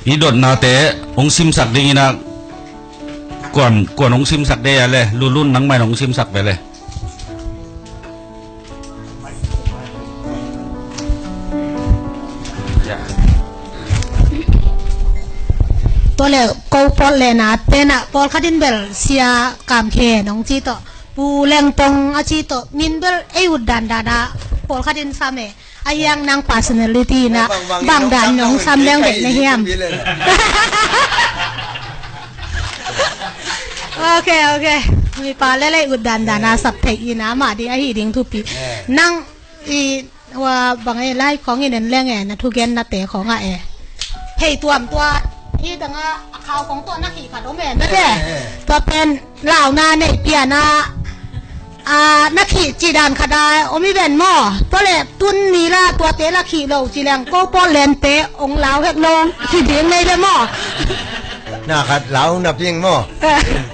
อีดดนาเตะองซิมสักดีนะก่อนองซิมสักได้เลยรุ่นนังใหม่องซิมสักไปเลยตัวเล็กกูปอลเลยนะเต้นอะปอลคัดินเบลเสียกามเคน้องจีโตปูแรงตรงอาจีโตมินเบลไอวุดดันดาดาปอลคัดินซ้ำเออายังนาง personality นะบางด่านน้องซ้ำแรงเด็กในเฮียมโอเคมีปลาเล่ๆอุดดันดานาสับเทอีนะมาดีไอหิดิงทุปีนั่งอีว่าบางไอไล่ของอีนั่นเรื่องไงนะทุกเย็นนะเตะของไอเฮ้ยตัวที่ดังข่าวของตัวนักขี่ขัดโอเมนนั่นแหละตัวเป็นเหล่านาในเปียนานักขี่จีดานขดาโอมิเวนหม้อตัวเล็บตุนนีละตัวเตะละขี่เราจีแรงโก้ป้อนเลนเตะองเหลาเฮกลงที่เดียงในเลยหม้อน่าขัดเหลาหน้าเพียงหม้อ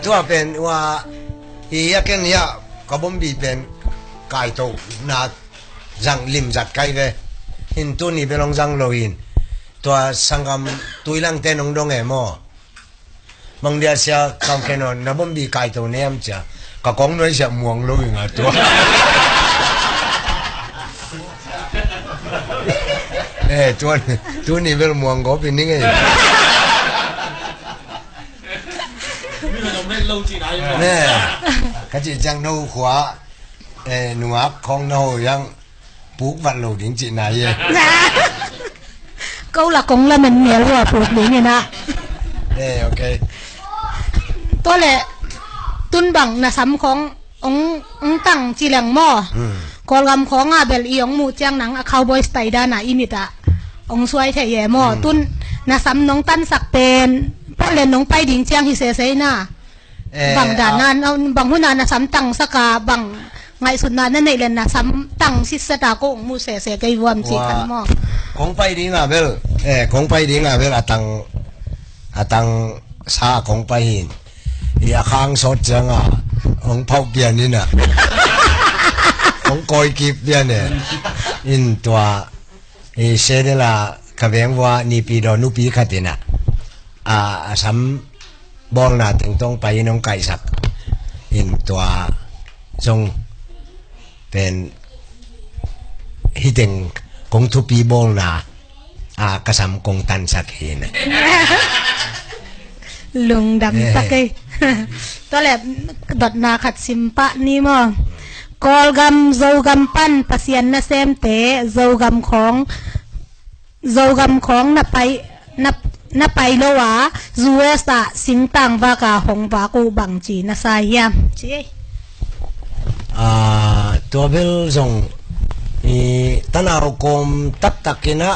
ตัวเป็นว่าอียกันเนี่ยก็บ่มบีเป็นไก่โตนาจังลิมจัดไก่เลยหินตัวนี้เป็นลองจังโลอินตัวสังกมตุยลังเตนองดงเอโมมังเดียเสียคำแค่นอนนับบีไก่ตัวเนี่ยมั้งจ้ะก็กองน้อยเสียม่วงโลอินอ่ะตัวตัวนี้เป็นม่วงก็เป็นยังไงเนี่ยก็จะจังดูขวาหนูของเรายังปลูกวันโลดิ้งจีนายก็หลักของเรามันเหนียวกว่าปลูกหลิงไงนะโอเคตัวแหละตุนบังนะซ้ำขององตั้งจีแหลงหม้อกอลกำของเบลอีองมูเจียงหนังคาวบอยสไตล์ด้านอิมิตะองสวยแท้แย่หม้อตุนนะซ้ำน้องตั้นสักเป็นเพราะเล่นน้องไปดิ่งเจียงฮิเซเซน่าบังด่านนั้นเอาบังหุ่นนะซ้ำตั้งสกาบังไงสุดนั้นนั่นเองนะซ้ำตั้งซิสตาโกงมูเซเซไกวมจีกันหม้อของไปดิ่งเบลของไปดิ่งเบลตังซาของไปหินอย่าค้างสดจังของเผาเปียนนี่นะของกอยกีบเปียนเนี่ยอินตัวเซเดล่าขบวนว่านี่ปีดอนุปีขัดนะซ้ำบองนาถึงต้องไปน้องไก่สักอินตัวทรงเป็นฮิตงของทุปีบองนากระสำกงตันสักเห็นลุงดำตะเกยตัวแหลบดดนาขัดสิมปะนี่มั้งกอลกำโจกำปั้นปัสยันนะเซมเตะโจกำของนับไปโลวะจูเอสตาสิงตังวากาหงวากูบังจีนะสายยามจีตัวเบลส่งตันเอาคมตักกินะ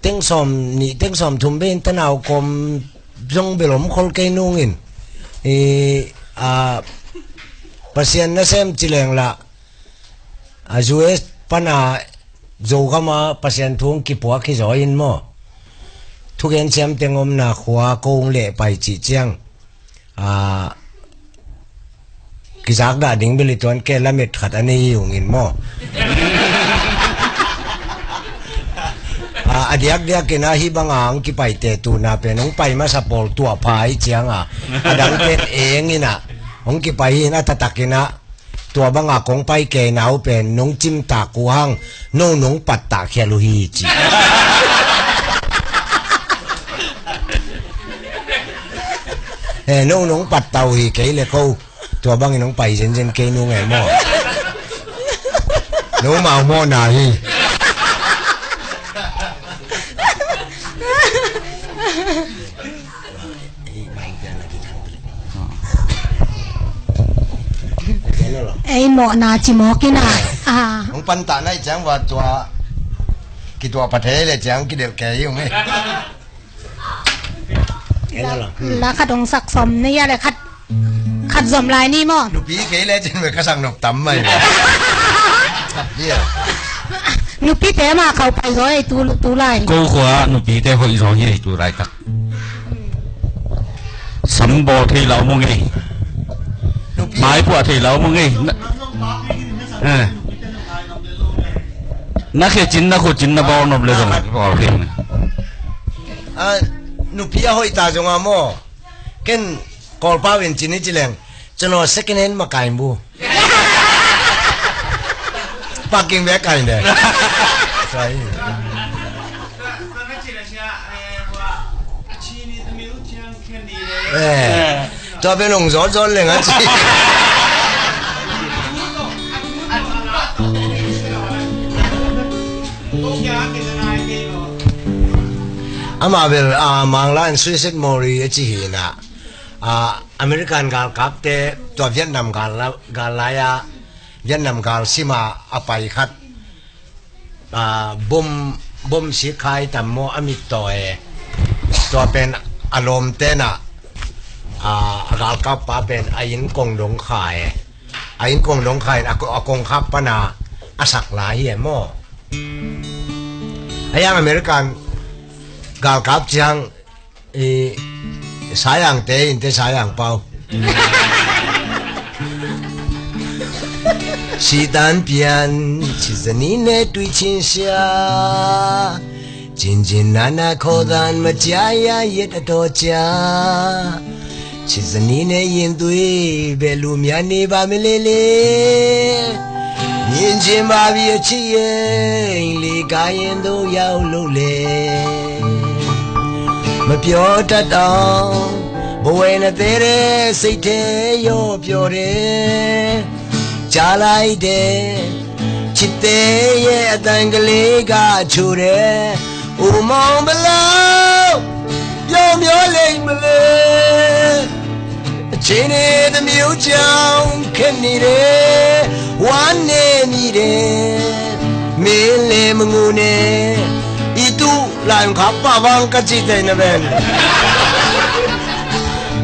เต็งสมนี่เต็งสมทุ่มเป็นตันเอาคมจงเบลมคนเกนุงินปัสยันนะเซมจิเลงละจูเอสปนาโจกามาปัสยันทุ่งกิปัวกิจอยน์มั้งทุกเย็นเซมเต็งอมนาขวาโกงเละไปจีเจียงกิจากด่าดิ่งเบลิตวนแกละเม็ดขัดอันนี้อยู่งินมั้งเดียกกินอาฮิบังอังกิไปเตตูนาเป็นน้องไปมาสปอลตัวพายเจียงดังเป็นเองนี่นะองกิไปนะตะตักกินะตัวบังอังของไปเกนเอาเป็นน้องจิ้มตากูหังน้องปัดตาแคลูฮีจีน้องปัดเตาฮีเกเลยเขาตัวบังน้องไปเจนเกนูไงหม้อน้องมาหม้อนาฮีไอหมอนาจิหมอกินาของปันตาในจังว่าตัวกี่ตัวประเทศเลยจังกี่เดียวแกอยู่ไหมแล้วขัดองศักดิ์สมนี่อะไรขัดสมลายนี่มั้งหนูปีเกเลยจังเลยกระสังหนกตั้มไหมหนูปีเตะมาเขาไปร้อยตูไล่กูขวาหนูปีเตะหอยร้อยตูไล่ตักสัมบที่เรามองไงหมายพวกที่เรามองไงนักเขียนจินนักขุดจินนักบอลนบเลยตรงนี้บอลเพลง nu pia hoi ta jonga mo ken kol pa wen chini chileng chano second hand ma kai bu parking back kai de sai cho bên ông gió lên á chị ama bel mang lan suicide mori chi na American gal kapte to Vietnam gal laya Vietnam gal sima apai khat bom si khai tam mo amit toy to pen alom te na gal kap pa pen ain kong dong khai akong khap pa na asak la hi mo ayang American gal kap chang sayang te in te sayang pau西单边其实你那对亲下紧紧难难口单么家呀也得多家其实你那应对别路面你把me咧咧年轻把别起耶离家人都要努力么表达到不为那得的谁的有表的ကြားလိုက်တယ်ချစ်တဲ့ရဲ့အတန်ကလေးကချိုတယ်ဦးမောင်ဘလောက်ပြောင်းမျောလိမ့်မလဲအချင်းနဲ့တမျိုးကြောင့်ခက်နေတယ်ဝမ်းနေမိတယ်မင်းလည်းမငုံနဲ့ဤသူလိုင်ခပ်ပါဝံကကြည့်တဲ့နဘဲ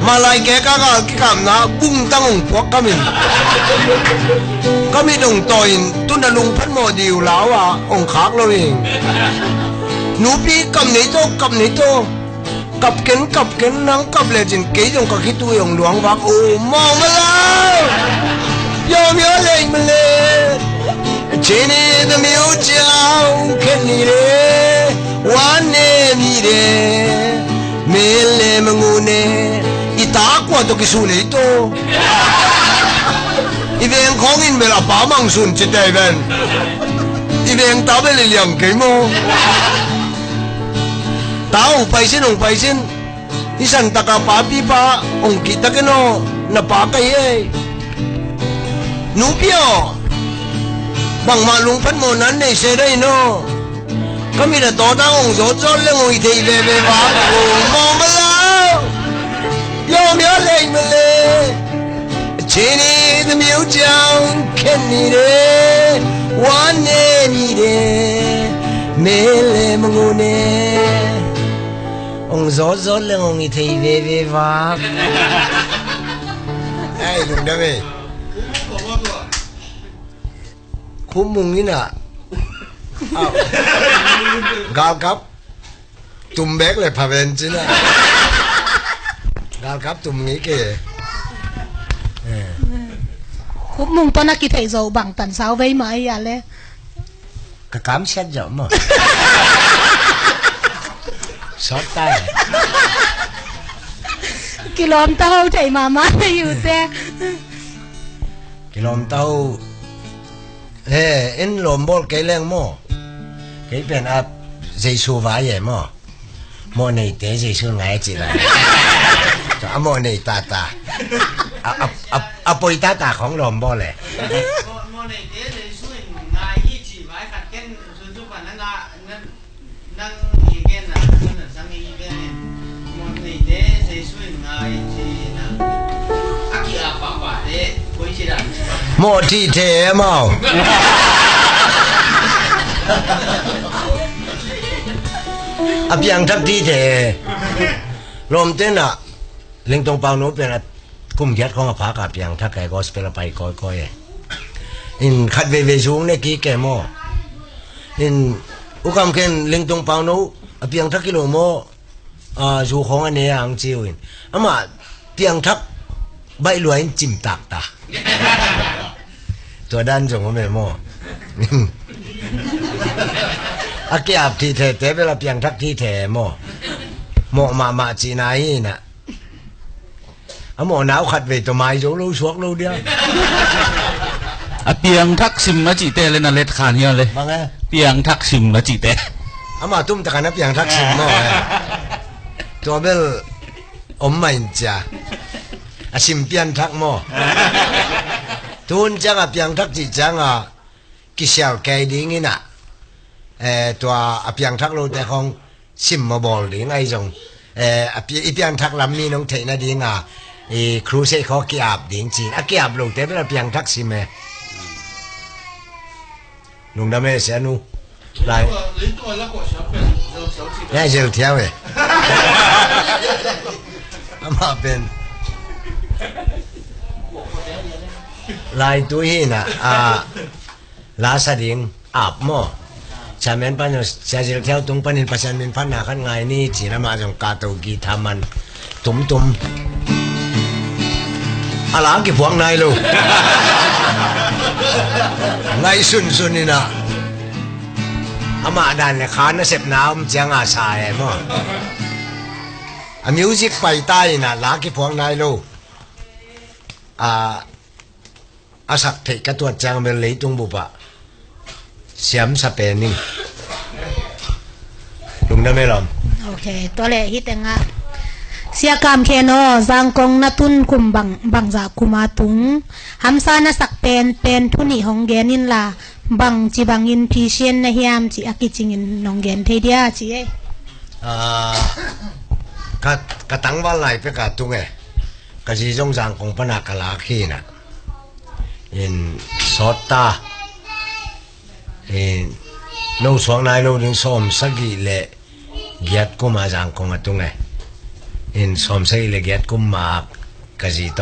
Malay kaka kikam na bung tangong puak kami dong toin tu na lungpan mo diu lawa ong khak lo ing nupi kam nito kap ken nang kap le jin ke jong ka kitu yong luang wak o mong malao yom yo leng male chini the miu chao ken ni re wan ne mi re mele mangune Itaakwa to kisuli ito. Ibeng kongin mela pamang sun chitay ben. Ibeng tabel iliyang kay mo. Tao paisin. Isang takapapi pa ong kita kano napakay eh. Nupyo. Bang malungpan mo nanay seray no. Kami na totang ong zot-zot lang ong itay bebe ba. Mong malaw. Yo myo leng me le chini the miu jiang ken ni de wan ne ni de me le mangu ne ong zo le ong i thei ve va ai dum da me khum mung ni na gal kap tum bek le pha ven chi na gal kap tum nghĩ kìa khúc mùng to na kỳ thầy dầu bằng tần sáu vây mà ấy à lẽ cái cám xét dẫm mà sót tay kỳ lòm tao thầy mà má yêu te kỳ lòm tao in lòm bol cái leng mo cái bên áp dây su vá vậy mo này té dây su ngay chỉ là Amo ni tata. Apoy tata ของลมบ่แหละโมนี่เตเลยช่วยงายยี่จีไว้ขัดเก้นสุดๆว่านั่งอีเก้นน่ะนั่นสังอีเก้นโมนี่เตเลยช่วยงายจีนะอากิอาปะปะเตคุยสิดาโมที่เทเมาอะเปียงทับที่เทลมเต้นน่ะเล็งตรงเปาโน้เป็นกุมยัดของอภากาเปียงถ้าแกก็สเปรไปก้อยอินขัดเวสูงเนี่ยกี่แกโมอินอุกามเคนเล็งตรงเปาโน้เปียงทักกิโลโมอยู่ของอันนี้อังจิวอินอามาเปียงทักใบรวยจิ้มตากตาตัวด้านจงว่าไม่โมอาเกียบที่เทเวลาเปียงทักที่เทโม หมอมาจีนายน่ะหมอหนาวขัดเวทตัวไม้โจลูชวกลูเดียว เปียงทักซิมละจีเตเลยนะเล็ดขานเฮียเลย ว่าไง เปียงทักซิมละจีเต มาตุ้มตะกันนับอย่างทักษิณหมอตัวเบลอมไม่จ้าชิมเปียนทักหมอทุนจังเปียงทักจีจังกิเชียวแกดิ้งน่ะตัวเปียงทักโลแต่ของชิมมาบอลดิ้งไอ้จงเปียงทักลำมีน้องเทน่ะดิ้งครูเซ่เขาเกียบดิ้งจีนเกียบลงแต่เป็นเปียงทักซิมลุงดำเมเสียนู来，那就跳诶，那边来对呢拉萨丁阿么，下面班就下就跳东班的，把下面班那看爱你，只那嘛种加多吉他们，咚，拉给放来喽，爱顺的呢。มาดันเนี่ยขานะเสพน้ำจังอาชายมั้งมิวสิกไปใต้น่ะลากิพวงนายลูสักเทกตัวจังเป็นเลยตรงบุปะเสียมสเปนิงลุงได้ไหมล่ะโอเคตัวเลฮิตงะเสียกามเคโนจังกงนาตุนคุมบังจากคุมาตุงหัมซานะสักเป็นทุนีของแกนินลาบังจีบังอินพีเชียนนะเฮียมจีอากิจิงินนองเกนเทียจีกะตังว่าไหลไปกะตุงกะจีจงจางของปนักกะลาขี้น่ะอินสอดตาโนสวงนายโนดึงส้มสักีเละเกียดกุมาจางของตุงอินส้มสักีเละเกียดกุมากกะจีโต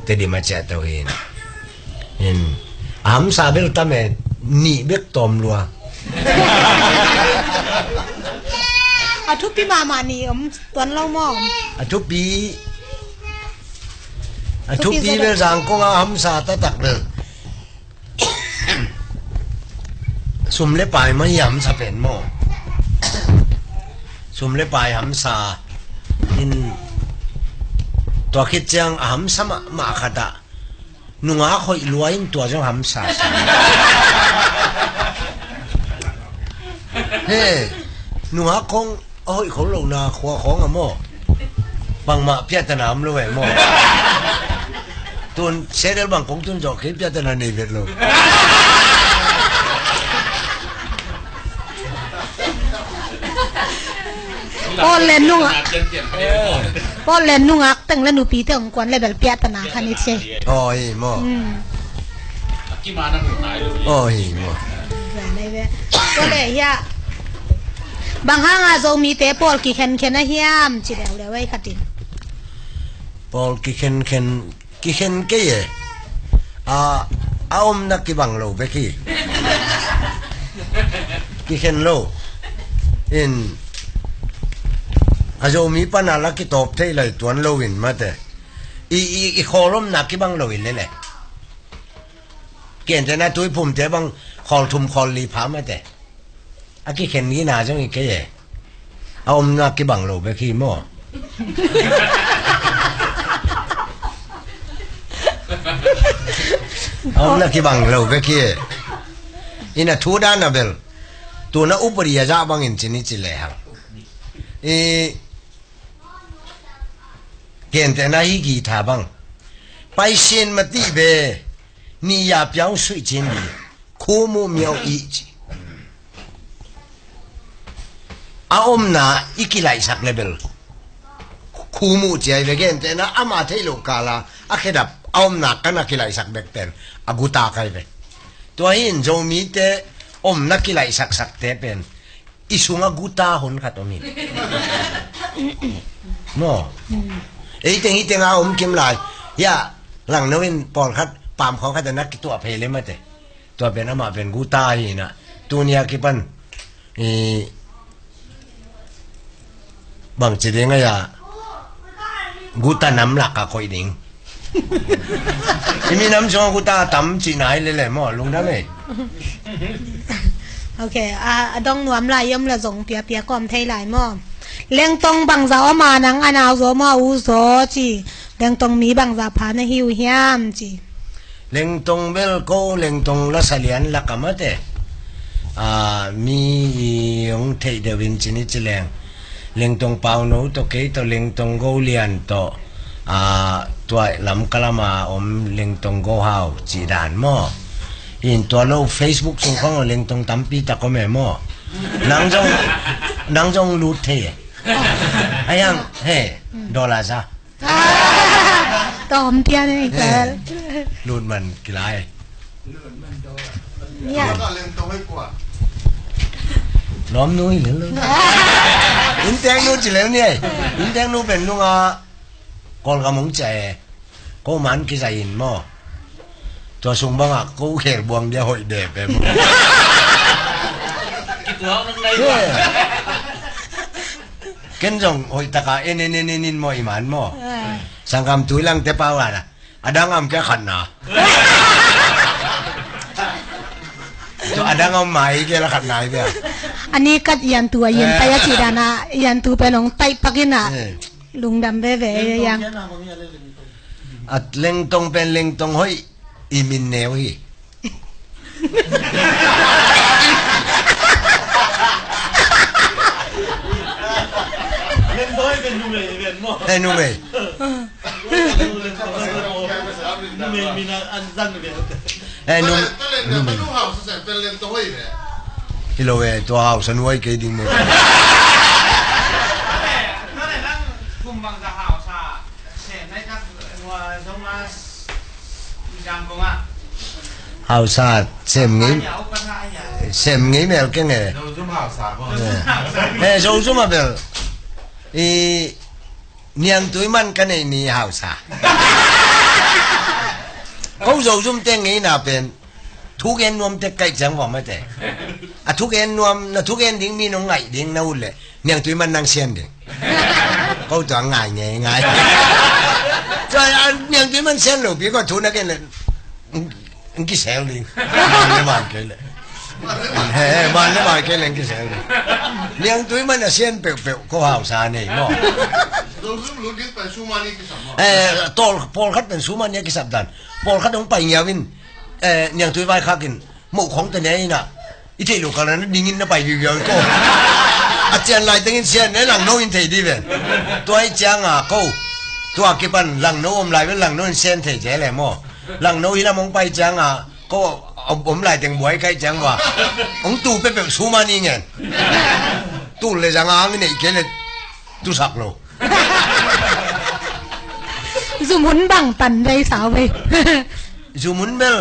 เตดิมาเจตวินอินหัมซาเบลตาเมนี่เบกตอมลัวทุกปีมานี่ตอนเรามองทุกปีเรื่องสังคมหัมซาตะตักเลยสุมเล็บปลายไม่หัมซาเป็นโมสุมเล็บปลายหัมซาอินตัวคิดจังหัมซามาขัดนุ่งอาคอยรวยตัวจังหัมซาเฮ้นุ่งอาคงโอ้ยเขาลงนาขวาของอะโมบางมาเพียรตนามเลยโมตุนเสด็จบางคงตุนจอกขึ้นเพียรตนานี่เวทโลป้อนเล่นนุ่งป้อนเล่นนุ่งอักตั้งแล้วหนูปีเท่าของกวนเลยแบบเปียตนาคันนี้ใช่โอ้ยโมกี่มานั่งอยู่ไหนเลยโอ้ยโมก็เลยเฮียบางห้างอาจจะมีเตะปอลกี่เข็นนะเฮียมจีเดียวเดี๋ยวไว้ขัดดินปอลกี่เข็นเกี่ยอมนักกี่บังโลเบกี้กี่เข็นโลอินอาจจะมีปัญหาลักกี่ตบเท่เลยตัวโลวินมาแต่อีคอรมนักกี่บังโลวินเลยแหละเกี่ยนแต่นะตัวผมแต่บังคอลทุมคอลลีพามาแต่อากิเข็นนี้นาจังอีกแค่เอาอมนักกี่บังโลไปขี้หม้อเอาอมนักกี่บังโลไปขี้อินะทูด้านนะเบลตัวน่ะอุปริยาบังอินจินิจิเลยครับเกี่ยนแต่นะอีกีท่าบังไปเชียนมาตีเบนี่อย่าเปียวสุยจินดีคู่มูเมียวอีจีอาอมนาอีกิไลสักเลเบลคู่มูเจียเวเกนแต่นะอามาเทโลกาลาอาเคดับอาอมนากันนักกิไลสักเบกเตนอากุตาใครเบตัวหินโจมีเตอมนักกิไลสักเตเป็นอิสุงอากุตาหุนขัดตรงนี้โน่เต็งอาอมกิมไลยาหลังนู้นปอนขัดปามของขัดนักตัวเพลเลยมั้ยเตตัวเป็นอามาเป็นกุตาหินะตัวเนี้ยกิปันบางจีเด้งอะกูตาน้ำหลักอะคอยดิ้งมีน้ำชงกูตาตั้มจีไหนเลยหมอลุงได้ไหมโอเคดองนวมลายย่อมละส่งเปียกอมไทยหลายหม้อ เลงตรงบังซาอมานังอนาวโซมาอูโซจีเลงตรงมีบังซาพานะหิวเฮียมจี lengtong bel ko lengtong la salian la kamate mi yung thei de win chini chileng lengtong pau no to ke to lengtong go lian to toy lam kalama om lengtong go hao chi dan mo in to lo facebook sung khong lengtong tampi ta ko me mo nang jong lu the ayang he dola sa ตอมเทียนนี่เกิด lu man kilai เนี่ย ล้อมนุ้ยหรือลูกอินแตงนู้นจีแล้วเนี่ยอินแตงนู้นเป็นลุงกอลกำมงใจก็มันกิจอินมั่วตัวสูงบ้างก็เขียบวงเดียวหอยเด็บไปมั่วเกินจงหอยตะกาเอ็นมั่วอิมันมั่วสังคมตุยลังเตปาวะนะada ngam ke khanna to ada ngam mai ke la khanna ide อันนี้กัดยันตัวยันไปจีดานะยันตัวไปน้องไตปักินะลุงดำเว่ๆยัง at lengtong pen lengtong hoy imin newi lengtongเป็นนูเมเป็นหม้อ nu meนูเมมีนะอันซันเป็น nu me kilo we to house an wai ke ding mo นั่นแหละนั่งคุมบังจะหาวชาเสร็จได้ครับว่าต้องมาจำกงอ่ะ house sem ngi เดี๋ยวปัญหาอย่า sem ngi mel ke nge เราต้องหาวสาบ่ so so ma bel niang tui man ka nei ni house ko so zum teng ngi na pen thu gen nuam te kai chang wa ma te thu gen nuam na thu gen ding mi no ngai ding na ul le niang tui man nang sian ding ko to ngai ngai cho niang tui man sian lo bi ko thu na gen le ngi sel ding man ke le man le man ke le ngi sel ding niang tui man na sian pe ko hao sa nei mo tol pol khat pen suman ya ki sabdan pol khat dong pai nyawin niang tui vai khakin mo khong te nei na i thei lo kala na dingin na pai yu yo ko a chen lai tengin sian ne lang no in thei di ven toi chang ko tua ki pan lang no om lai ven lang no in sian thei je le mo lang no hi na mong pai chang ko om lai teng buai kai chang wa ong tu pe suman ni ngen tu le jang ang nei ke le tu sak lo สมุนบังตันได้สาวไป Zumun bel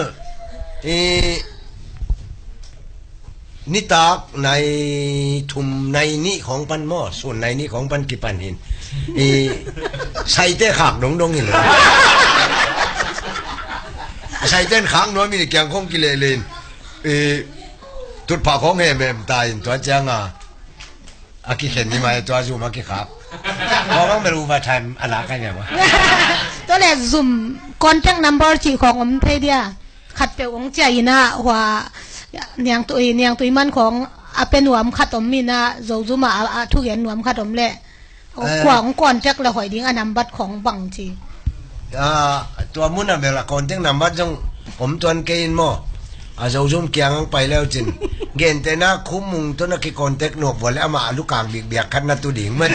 ni tak nai thum nai ni khong pan mo sun nai ni khong pan ki pan hin sai te khak dong dong hin sai ten khang no mi kyang khong ki le len tut pa khong he mem tai to chang aki khen ni mai to zu ma ki khak ko bang beru ba time ala ka nya ma ตัวแรกซุ่มคอนแทคนัมเบอร์จีของอมเทเดียขัดเปลวงใจนะว่าเนียงตัวมันของอาเป็นหวมขัดอมมีนะโจซุมาทุกอย่างหวมขัดอมแหละขวางคอนแทคละหอยดิ้งอนัมบัตของบังจีตัวมุนเวลาคอนแทคนัมเบอร์จงผมตัวเกณฑ์โมโจซุมเกียงไปแล้วจินเกณฑ์แต่นะคุ้มมุงตัวนักคอนแทคหนวกวันแล้วมาลูกกางเบียกขัดนัดตัวดิ่งเมื่อ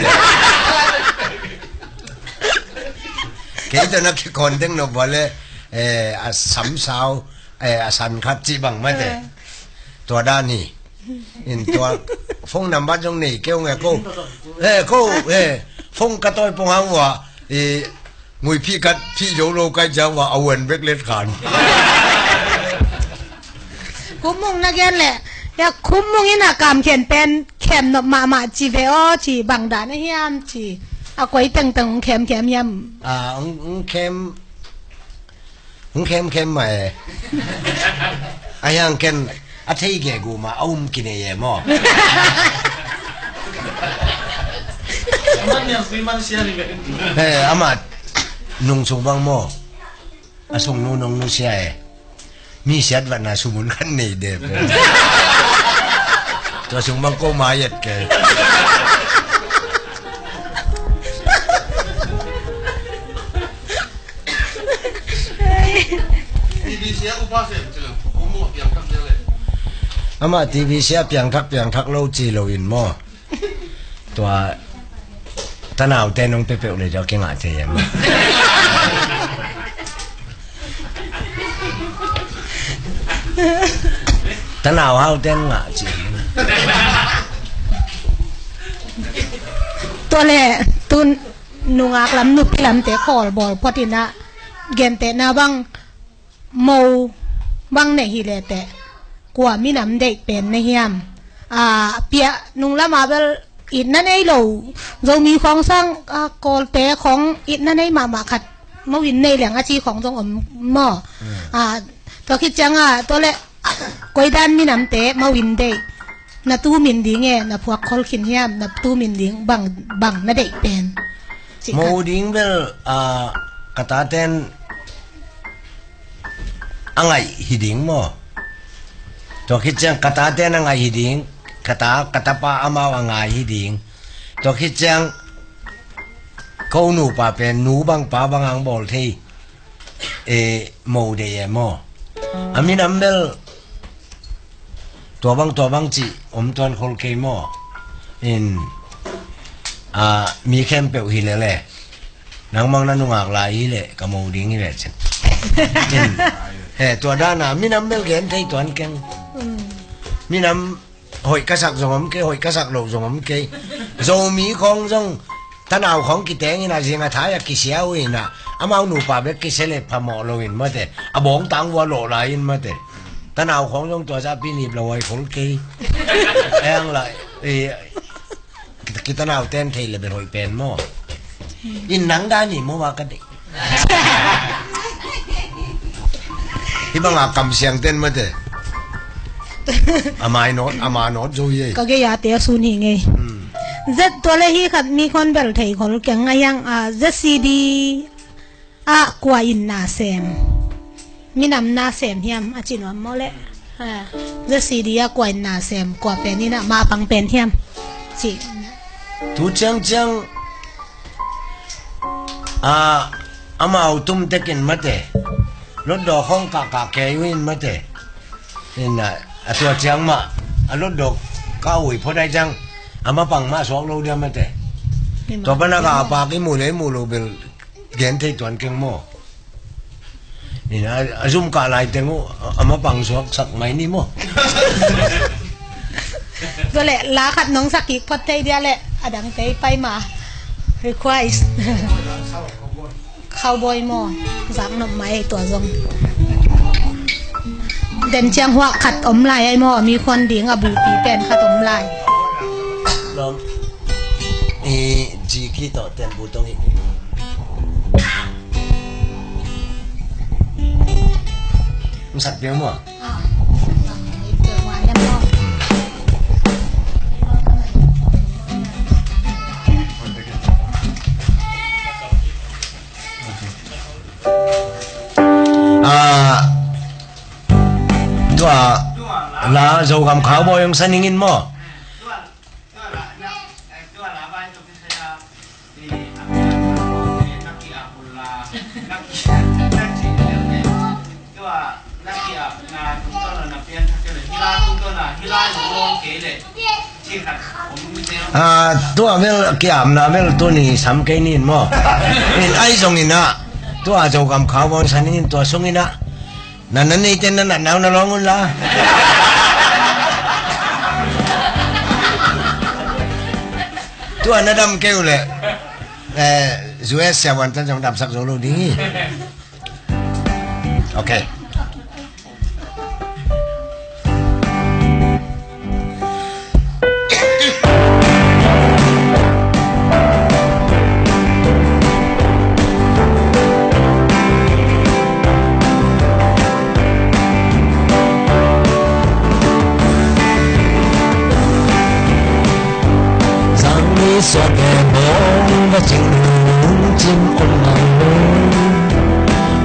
kita nak konten no boleh asam sao asan khat chi bang ma de to da ni in to phone number jong ni kêu nghe cô phone ka toy pong hang wa ngui phi kat phi yo lo kai jang wa awen bek let khan คุ้มมงนะแกนแหละอยากคุ้มมงนี่นะกามเขียนเป็นแคมนมาจีเวอจีบังดานะเฮียมจีเอาไว้ตึงแคมยำông kem mà ai ăn kem à thấy cái gu mà ông kia này mà มันเนี่ยซีมันเสียนี่เป็น à mà nung sung bang mo à sung nung sia mi siat vật na sumun kan ni de to sung bang ko mayat ke siya ko pa siya sila umuot yang tak dia le ama TV siya piang thak lo chi lo in mo tua tanao tenong pepe le jo ke nga che yam tanao hao ten nga chi ตัวแหละตุนนุงากลำนุพิลำเตะคอลบอลพอตินะเกนเตะนาบังโมบังในฮิเลเตะกว่ามีน้ำเด็กเป็นในเฮียมเปียนุงละมาเบลอิดนั่นไอ้เราเรามีของสร้างกอลเตะของอิดนั่นไอ้มาขัดมาวินในเหลียงอาชีของตรงหม้อตัวคิดจังตัวแหละกวยดันมีน้ำเตะมาวินเด็กนาตู้มินดิงนาพวกคอลขินเฮียมนาตู้มินดิงบังนาเด็กเป็นโมดิงเบลกระตาเต้นอังไงฮิดิงโมตัวคิดจังกระตาเต้นอังไงฮิดิงกระตาปาอามาวอังไงฮิดิงตัวคิดจังเขาหนูป่าเป็นหนูบังป่าบังอังบอลที่โมเดียโมอามินัมเบลตัวบังจีอมตอนคนเคมอินมีแคมเปลฮิเลเล่นังมังนันุงากลายฮิเลกับโมดิ้งฮิเลเช่นตัวด้านมีน้ำเบลเกนไทยตัวนั้นเก่งมีน้ำหอยกระสักสมมเกหอยกระสักโลสมมเกโซมีของจงท่านเอาของกิเตงินะเสียงท้ายกิเสียวินะอามาหนูป่าเบกกิเสเลพมอโลวินมาเตะบองตังวัวโลลายินมาเตะท่านเอาของจงตัวซาปินิบลอยคนเกแองละkita naw ten thei le ben hoi pen mo in nang da ni mo wa ka de hi bang a kam siang ten ma de amai not zo ye ka ge ya te su ni nge zet to le hi khat mi khon bel thei khol ke ngayang ZCD kwa in na sem mi nam na sem hiam chin wa mo le ZCD kwa in na sem kwa pen ni na ma pang pen hiam chi tu chang ama autum tekin mate rốt đồ không cả kẻ win mate nên là tua chang ma rốt đồ cao ủi phô đại chang ama bằng ma số lâu dia mate to bana ka pa cái mù lô bel gen thấy tuan keng mo nên là zoom cả lại tengo ama bằng số sắc mấy ni mo ก็แหละลาขัดน้องสักอีกพอดใจเดียวแหละอดังใจไปมา request เข้าบอยมอสักหน่อไม้ตัวทรงเด่นเชียงหัวขัดอมลายไอ้มอมีคนดิ่งบูปีเป็นขัดอมลายลองจีคีต่อเต็มบูตรงอีกมันสักเดียวมั้งเกิดวันยันมอตัวลาโจกำขาวบอยยังสันนิงมั้งตัวเวลเกี่ยมนะเวลตัวนี้สำคัญนินมั้งนี่ไอ้ทรงนี้นะตัวโจกำขาวบอยสันนิงตัวทรงนี้นะนั่นนี่เจนนั่นน่าร้องกุนละตัวนั้นดำเกลียวเลยจูเอสเสียวันตั้งแต่ดำสักโซโล่ดีโอเค说的梦我情路尽红浪路，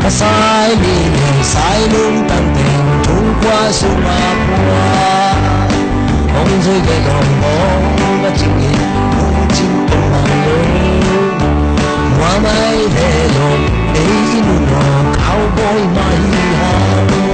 我赛里赛路当天冲过数码坡，红水的龙梦我情路尽红浪路，我买的路你路靠背买行。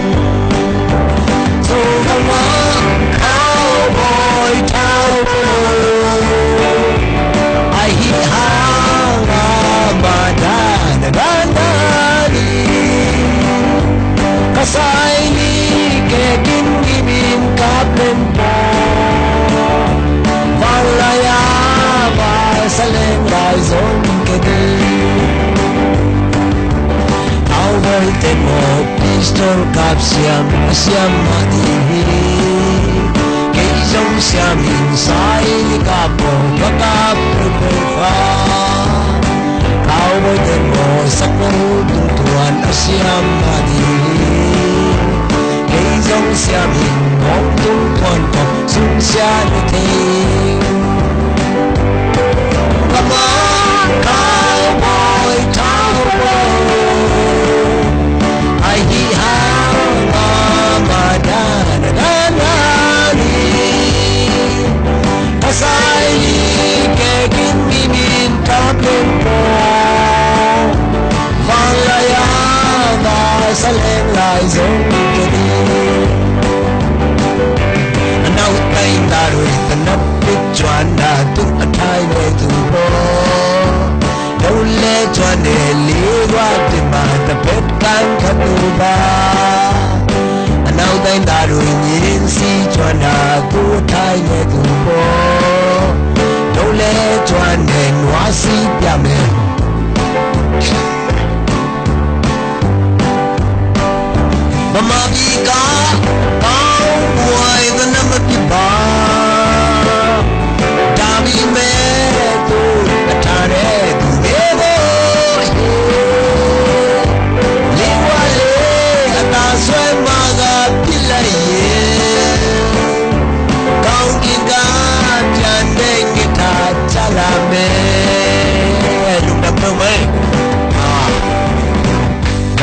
pistol kap siam siam mati kei jong siam insai ka po ka prefer cowboy demo sakmo tuan siam mati kei jong siam ngom tuan ko sun sia te come on cowboy I he ha ma da da da ni kasai ke kin mi min ta pen po van la ya da saleng lai zong ke ni nau tai da ru ta nap pit chuan da tu athai ne tu po đâu lẽ cho nên lý qua tìm mà tập hết căng khắp đủ ba nào tay ta rồi nhìn si cho na tu thay nghe tu po đâu lẽ cho nên hóa si bia men mama bi ka cao buổi ta năm bi ba ta bi me tu ta re tu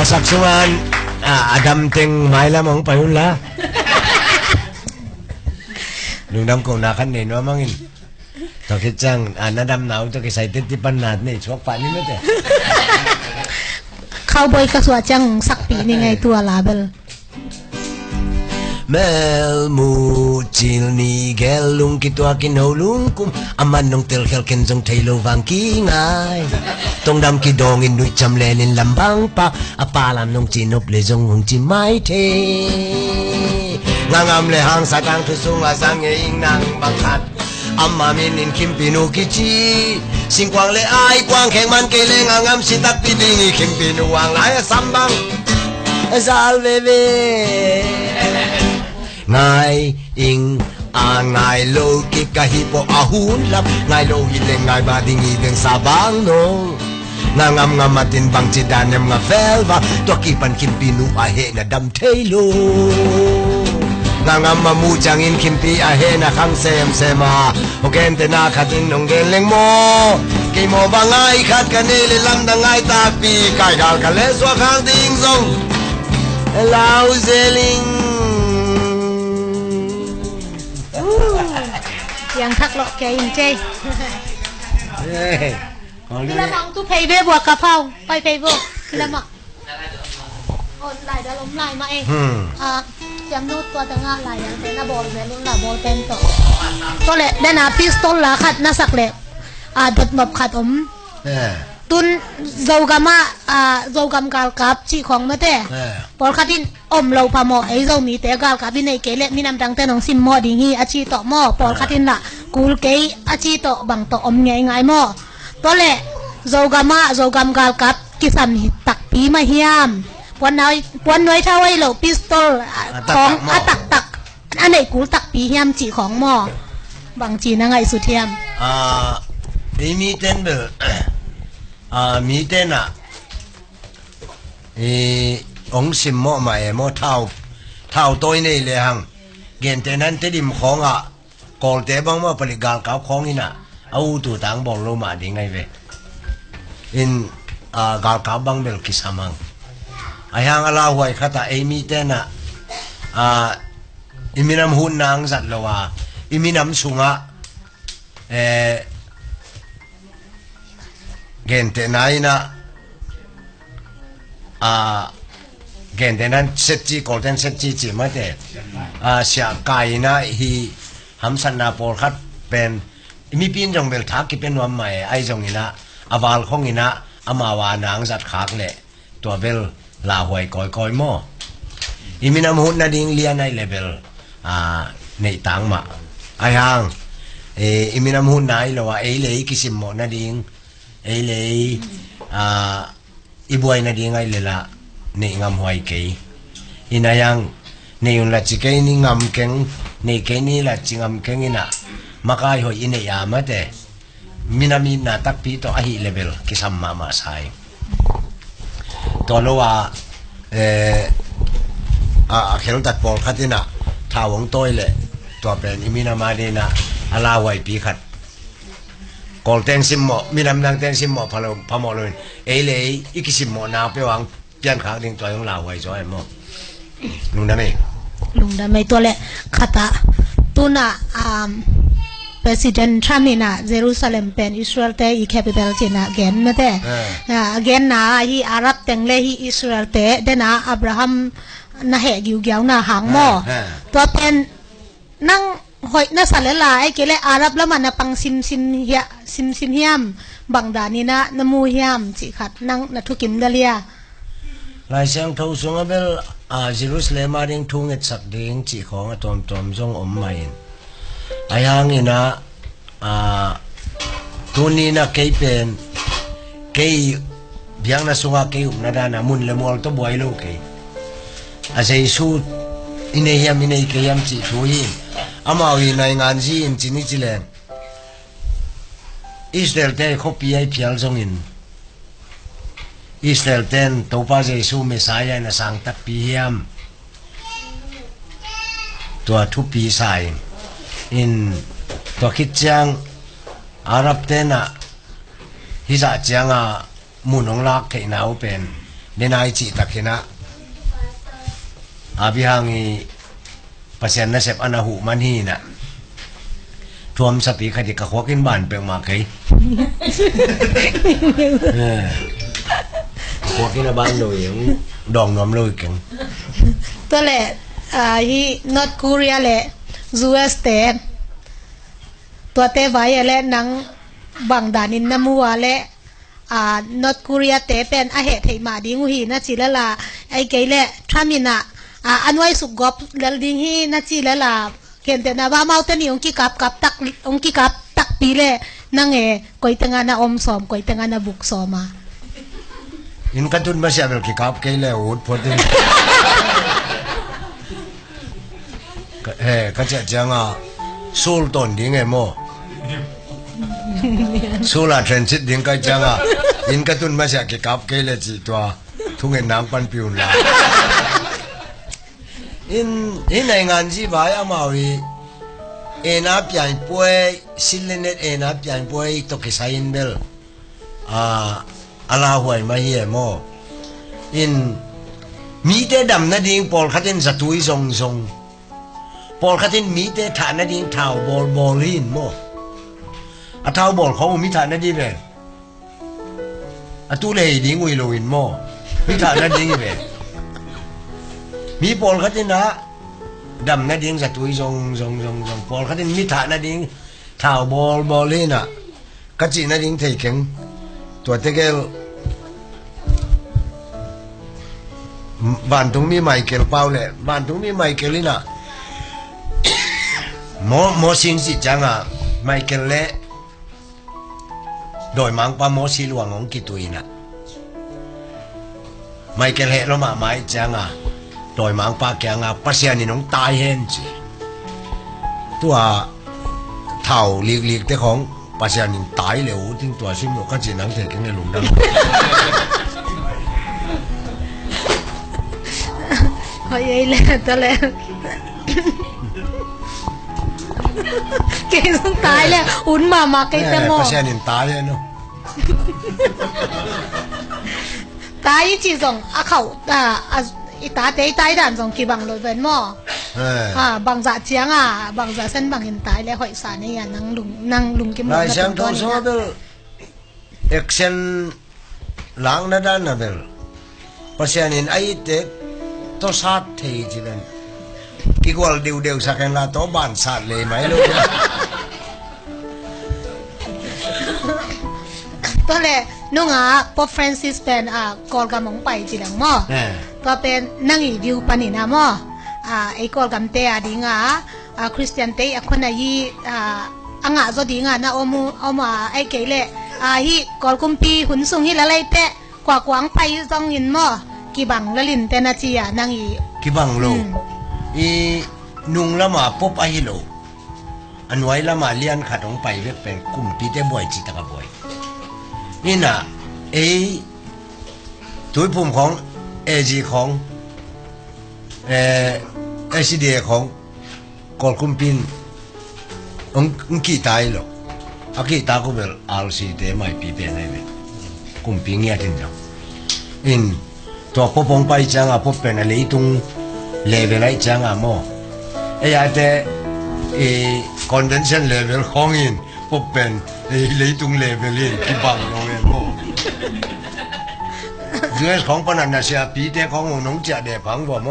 Kasaksuan Adam ting mai lamang payunla Lungdam ko nakan ni no mangin Tokit chang nadam na to kisay titipan nat ni chok pa ni mete cowboy ka suwa chang sakpi ni ngay tua label Mel mu chil ni gel lung kitwa kin ho lung kum aman nong tel khel ken jong thailo wang ki ngai tong dam ki dong in nui cham le nin lambang pa apalam nong chinop le jong hong chi mai the ngangam le hang satang thu sung a sang e ing nang bang khat amma min in kim pinu ki chi sing kwang le ai kwang kheng man ke le ngangam si tak pi ding i kim pinu wang ai sambang zal bebe ngài ing ngài lô ki ka hi po ahun lap ngài lô hi le ngài ba ding i ding sa bang no ngam ngam matin bang chi dan em nga fel va to ki pan kim pinu a he na dam thailo ngam ma mu chang in kim pi a he na khang sem sema oken te na khatin nong gen leng mo ki mo ba ngai khat ka ne le lam da ngai ta pi kai gal ka le so khang ding zong lao zeling yang thắc lọ kẻ in chơi còn là mong tu pay về buộc cà phao pay pay vô là mong ôn lại đã lom lại mà em jam nút qua tengah ngã lại anh là ball về luôn là ball pen to lệ đây là pistol là khát na sắc lệ đợt mập khát tuân dầu gam gal cáp chỉของมาแต่พอคัดินอมเราพะหมอไอ้dầuมีแต่ gal cáp ในเกลมีน้ำดังแต่น้องซิมหมอดีงี้อาชีต่อหมอพอคัดินละกูลเกยอาชีต่อบังต่ออมไงหมอตัวแหละdầu gam gal cáp กิสันตักปีมาเฮียมปวนน้อยเท่าไอ้เหล่าพิสตอลของตักอันไหนกูตักปีเฮียมจีของหมอบางจีนะไงสุดเทียมมีเต้นเบอมีเต้นองสิมหม้อใหม่หม้อเท่าตัวนี่เลยฮังเกณฑ์แต่นั้นเตดิมของกอลเตบังว่าผลิตกาลกับของนี่นะเอาตัวต่างบอกเรามาดีไงเว้อินกาลกับบังเบลกิสามังไอ้ฮังอะไรหวยข้าตามีเต้นอิมินำหุ่นนางสัตว์ละว่าอิมินำสุงะgente naina gente nan setji golden setji chi ma te sia kaina hi hamsan na por khat pen mi pin jong bel thak ki pen wam mai ai jong ina awal khong ina amawa nang zat khak le to bel la hoi koi mo iminam hun na ding lian ai level nei tang ma ai hang iminam hun nai lo wa ei le kisim mo na ding ei le ibuai na ding ai le la nei ngam hoi ke inayang ni yung la chikay ni ngamkeng ni kay ni la chingamkeng ina makai ho ine yamate minami na takpi to ahi level kisam mama sai to lowa akhel tat pol khatina thawong toile to pen imina madina alawai pi khat kol teng simmo minam nang teng simmo phamo loin ele ikisimmo na pe wang pian khang ding toy ng lawai jo ai mo lung da me lung da mai to le khata tuna President Trump na Jerusalem pen Israel te i capital china gen na te again na hi Arab teng le hi Israel te de na Abraham na he giu giau na hang mo to pen nang hoi na salela ai kele Arab la man na pang sim hiam bangdani na namu hiam chi khat nang na thukim dalia lai sang thau sung abel Jerusalem aring thunget sak ding chi khong atom tom jong om mai ayang ina tuni na keipen kei biang na sunga kei na dana mun le mol to boy lo kei asai su ine hiam ine kei yam chi thui amawi na ngan ji in chini chilen Israel te khopi ai phial jong in Israel ten topa Jesu Messiah na sang tak pi hiam tua thu pi sai in to khit chang Arab tena hisa changa munong lak thei nau pen denai chi takhina abihangi pasien na sep anahu manhi na thuam sapi khadi ka khwakin ban pe ma kai khwakin na ban lo yung dong nom lo keng to le hi North Korea le US teตัวเตไว้และนังบังดานินนมัวและNorth Korea เตเป็นอาเหตุให้มาดิงหีนะจิละละไอ้เกยและทรามินะอันไว้สุกกบแล้วดิงหีนะจิละละเขียนแต่นะว่าเมาแต่นี่องค์กับตักองค์กับตักปีและนั่งก๋วยเตี๋ยวนะอมสอมก๋วยเตี๋ยวนะบุกสอมา in katun ba siya bel kikap kay le ud photin kacha janga Sultan ding mo Sula transit ding kai changa in katun ma sya ke kap ke le chi twa thungen nang pan piun la in ai ngan ji ba ya ma wi ena pian poi silenet ena pian poi to ke sain bel ala huai ma hi mo in mi te dam na ding pol khatin zatui song Paul khatin mi te thana ding thau bol hin mo a thau bol kho mi thana di be a tu le ding ui lo in mo mi thana ding be mi Paul khatin na dam na ding za tui jong Paul khatin mi thana ding thau bol hin na ka chi na ding thei keng to te gel ban tung mi Michael Paul le ban tung mi Michael ina mo sing si changa Michael le doi mang pa mo si luang ong kituina Michael he lo ma mai changa doi mang pa kya nga pasian nong tai hen chi tua thau lik te khong pasian nin tai le u ting tua sim lo ka chi nang the keng le lung dang hoi ai le to le cái xong tái là uốn mà cái tâm mò pasian nin tai no tái chỉ dùng khẩu tá tế tái đàn dùng kỳ bằng lối vấn mò bằng dạ chiang bằng dạ sân bằng hiện tại là hội sản này năng lùng cái lai sang thong so bel action lang na dan na bel pasian nin ai te to sat thei chi ben ki gwal đều sa ken la to ban sat le mai lo to le nung Pope Francis pen call ga mong pai chi dang mo to pen nang i view pani na mo ai call gam te ding Christian te akona yi anga zo ding na oma ai ke le hi call kumpi hun sung hi la lai te kwa kwang pai zong in mo ki bang lalin te na chi nang i kibang lo i nung lama pop ahilo anway lama lian khatong pai vek pen kumpi te boy chi taka boy ina tuйภูมิของAGของSCDA ของกอลคุมปินองกี่ตายหรอกอากี่ตาก็เบลRCDไม่ปีเป็นอะไรคุมปิงเงี้ยจริงจังอินตัวพบงไปจังอ่ะพบเป็นอะไรตรงเลเวลไรจังอ่ะโมอาจจะconvention level ของอินพบเป็นอะไรตรงเลเวลที่บังโรงเรียนโมUS ของปนันนาเซียปีเตของน้องเจเดพังบ่โม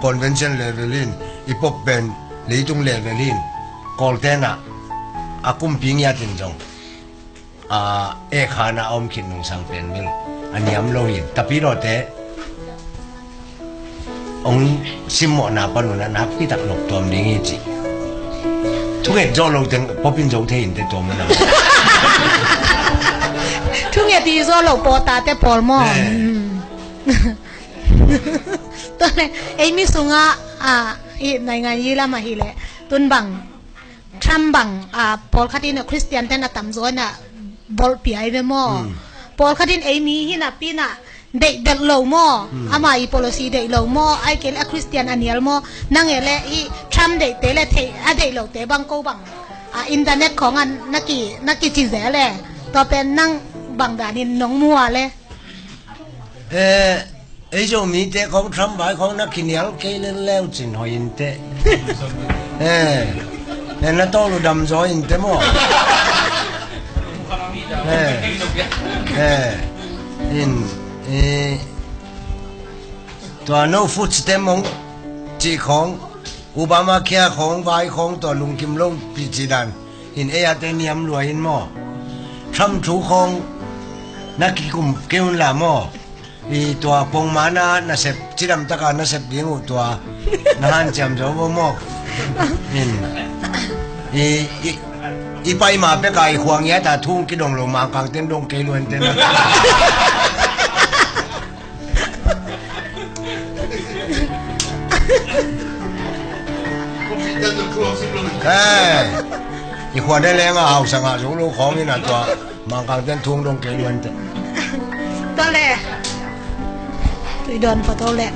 convention levelin อีพบเป็นหลีตรง levelin กอลเตนะอากุมปิงยาตินจงขานาอมขินนงสังเป็นมิลอันยำโลหินแต่พี่โรเตองซิมโมนาปนุนะนักพี่ตักหลบตัวมันงี้จีทุกเหตุจอลงถึงพบเป็นโจเทียนแต่ตัวมันนะทุกอย่างที่โซโลโปตาเตปอลมอตอนนี้ไอ้มิสุงะในงานยี่ละมาฮิเลตุนบังทรัมบังปอลคาดินคริสเตียนเตนะตัมโซนะบอลปีไอเวมอปอลคาดินไอ้มีฮินะปีนะเด็กเด็กโลมออามาอีโพลิซีเด็กโลมอไอเกลคริสเตียนอันเนียลมอนั่งเอเลอีทรัมเด็กเตเลเทเด็กโลเตบังโกบังอินเทอร์เน็ตของอันนักกีจีเซเลต่อเป็นนั่งบังดานินน้องมัวเลยไอ้เจ้ามีเตะของทรัมป์ไปของนักขีเนียลเกลแล้วจินหอยเตะนั่นต้องรู้ดำจอยเตะมั้งตัวโน้ฟุตสเต็มของจีของอุบามาแค่ของใบของตัวลุงคิมลงปีจีดันเอเตเนียมรวยมั้งทรัมป์ถูกของนักกีกุมเกี่ยวละมั้งตัวปงมานะน่าเสพจิรำตะการน่าเสพยิงตัวน่าหันจำจอบมอกไปมาไปไกลขวางเงี้ยแต่ทุ่งกิดงลงมากลางเต้นดงเกลวนเต้นอีขวานได้แรงเอาสังหารสูงลูกของนี่นะตัวมากลางเต้นทุ่งดงเกลวนเต้นตอนแรกตุยโดนพอโตแหละ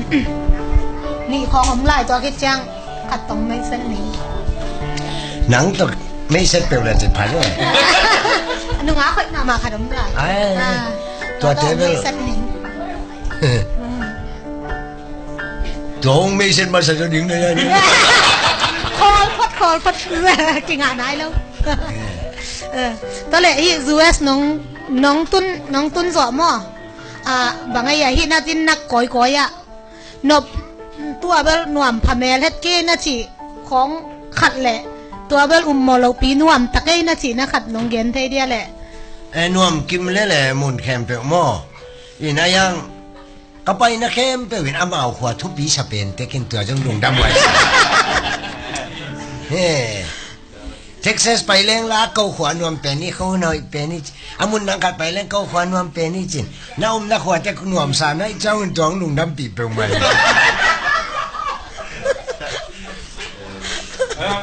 นี่ของผมไล่ตัวคิดจังขัดตรงไม่เส้นนี้หนังตัวไม่เส้นเปลวเลยจะผ่านเลยหนุ่งอาเคยนำมาขัดผมไล่ตัวเทเบิลตัวไม่เส้นมาใส่ตัวหญิงได้ยังคอลพัดกิ่งอ่านได้แล้วตอนแรกอีUSน้องตุนสอบมั้งบางอย่างที่น่าจินนักก้อยอ่ะนบตัวเบลหน่วมพเมลเฮ็ดเกน่าจีของขัดแหละตัวเบลมอลปีหน่วมตะเกน่าจีน่าขัดน้องเกนเทียแหละหน่วมกิมเล่แหละมุนแคมเปอหม้ออีน่ายังก็ไปนะแคมเปวินอามาเอาขวดทุบปีสเปนแต่กินตัวจังดงดำไว้เท็กซัสไปเล่นลาเกาขวานวมเป็นนี่เขาหน่อยเป็นนี่อามุนนังกัดไปเล่นเกาขวานวมเป็นนี่จินน้านักขวานแต่นวมสารนะเจ้าอุ่นจ้องลุงดำปีเปล่าไหม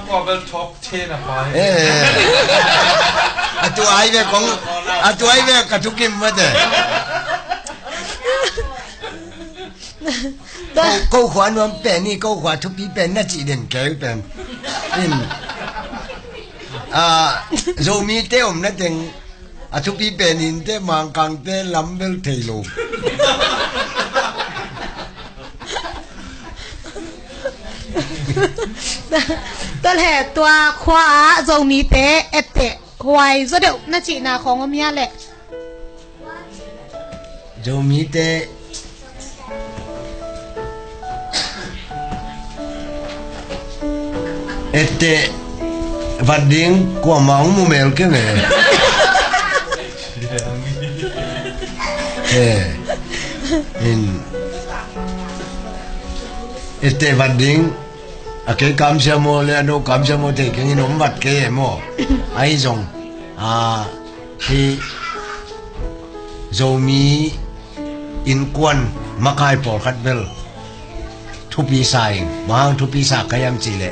ก็เป็นท็อป10นะไปตัวไอ้เว้ยของตัวไอ้เว้ยกับทุกิมมาเถอะเกาขวานวมเป็นนี่เกาขวานทุบปีเป็นน่าจีเด่นแก่เป็นโซมีเต้อมนั่นเองทุกปีเป็นอินเต้มังกังเต้ลัมเบลเทโลตัวแหละตัวขวาโซมีเต้เอเต้ควายโซเดียวน่าจีนาของอเมียแหละโซมีเต้เอเต้Vading gua mau mumel ke me. Vading ake kam sia mo le ano kam sia mo te ke ni nom vat ke mo. Ai jong hi zomi in kwan makai por khat bel ทุปีสายบางทุปีสากยามจีเล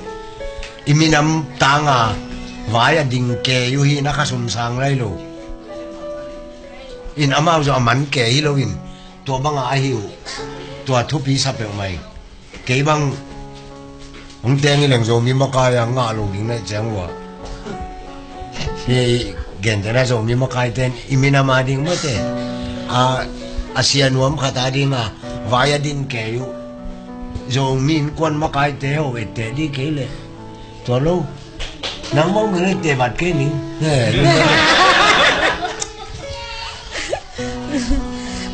อิมินำตางาวายดิงเกยุฮีนักสุนสังไรลูอินอามาจะมันเกยฮิโลวินตัวบางอาหิวตัวทุปีสับเป็นไงเกยบางผมเตียงนี่หลังโจมีมากายงาลูกิงเนี่ยจังวะที่เก่งแต่ละโจมีมากายเต้นอิมินามาดิงเมื่อเต้อาเซียนวมขัดดิงวายดินเกยุโจมีนกวนมากายเตะเอาเตะดีเกยเลยตัวลูนังมองมือเตะบัดเกยนี่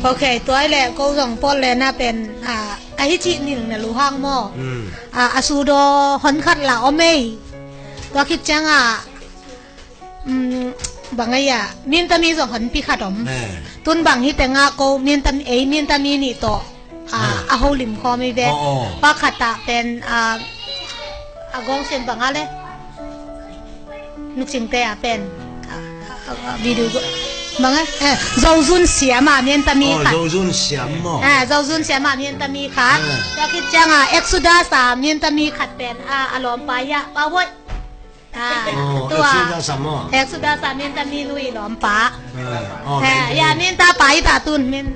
โอเคตัวแหละก็ส่งป้นเลยนะเป็นไอฮิจินี่เนี่ยรู้ห้างหม้ออาซูโดฮอนคัดละอเมยตัวคิดจังบางไงมีนตามีส่งฮอนพิขัดอมตุนบางฮิแต่งก็มีนตามีนตามีนี่ต่ออาโฮลิมคอไม่เว้ปาขัดตาเป็นกองเส้นบางอะไรนุกสิงเตะเป็นวิดีโอบางไงเราซุนเสียมาเมียนตามีค่ะเราซุนเสียมาเราซุนเสียมาเมียนตามีค่ะแล้วคิดจังเอ็กซ์ดาสามเมียนตามีขัดเป็นอารมณ์ปายะปาวอยตัวเอ็กซ์ดาสามเมียนตามีลุยหลอมปะยาเมียนตาไปตาตุนเมียน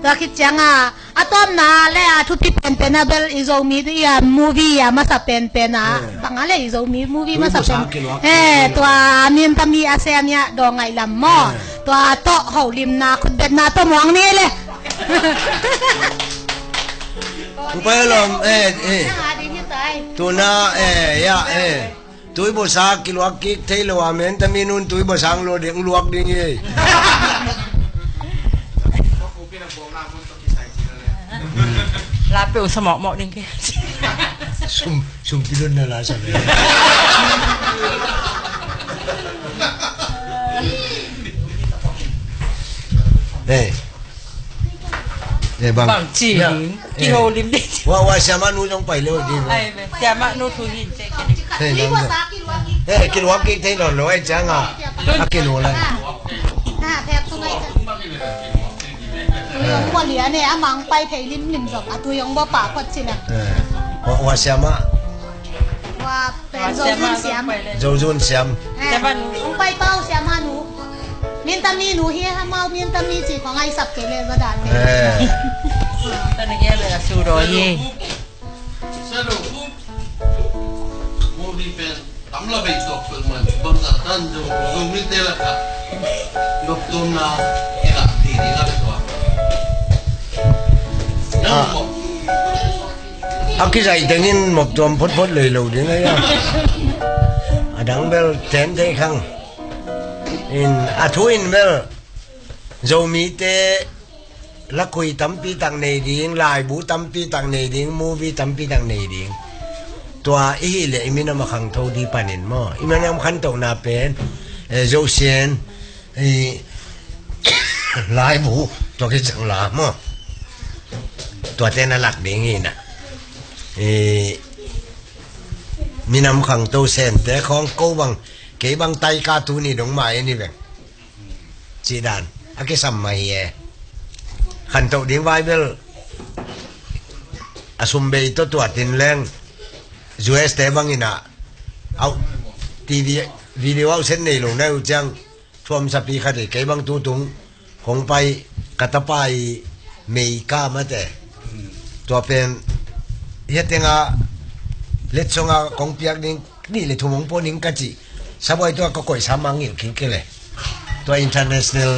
ตัวคิดจังอะตอมนาและทุกที่เป็นเบลอิโซมีที่มูวี่มาสับเป็นบางอะไรอิโซมีมูวี่มาสับเป็นตัวเมียนตามีอาเซียนเนี่ยดองไงลำมอตัวโตเฮาลิมนาคุณเป็นนาตัวมองนี่เลยกูไปลมตัวน่ายะตัวอีโบสากิลวกกิเทลวาเมนตามีนุนตัวอีโบสังโลเดงลวกดิ้งยี่ลาเปลวสมองเหมาะดิงแกซุ่มที่รุ่นนั่นละสักเลยบางจีกิโลลิมดิว่าสามานูต้องไปเร็วดีไอ้แต่มานูทุยินเจกินวักกินเท่านั้นเลยจังกินอะไรแทบตรงไหนว่าเหลียเนี่ยมังไปไทยลิ้มหนึ่งดอกตัวยังบ่ปากพัดสินะว่าเสียมว่าเป็นโจจุนเสียมแต่บ้านไปเป้าเสียมาหนูเมียนตามีหนูเฮียฮะเมาเมียนตามีจีของไอ้สับเกเลยก็ได้ตอนนี้เลยสูรอยสรุปมูดีเป็นตำละไปตกเป็นเหมือนบางสัตว์นั่นดูมิเตละค่ะยกตัวนาอีละดีละไปตัวcái dạy tiếng in một tuần phốt lời lầu đến đấy đáng bel chén thế không in thu in bel dầu mỹ tê là quỳ tắm pi tàng này điên lại bú tắm pi tàng này điên movie tắm pi tàng này điên tua ý lệ mình làm khang thâu đi panin mo mình làm khăn tàu na pen dầu xiên lại bú tua cái chẳng là mo tua tên là lạc điên gì nèมีนำขังตัวเซนแต่ของกูบังเก็บังไตกาตูนี่ดงไม้นี่แบบจีดานอากิสัมมาเฮขันตัวดิ้งไว้เบลอาสุมเบย์ตัวตินแรงจูเอสเตบังอินะเอาทีวีวิดีโอเอาเส้นนี่ลงได้จังชวมสปีขัดเก็บังตัวตุงของไปกัตไปเมกามาแต่ตัวเป็นเฮ็ดงาเล็ดซงากองเปียกนี่เลยทุ่มงปนิงกะจิสบายตัวก็ก่อยสามังอยู่คิงเกเลยตัว international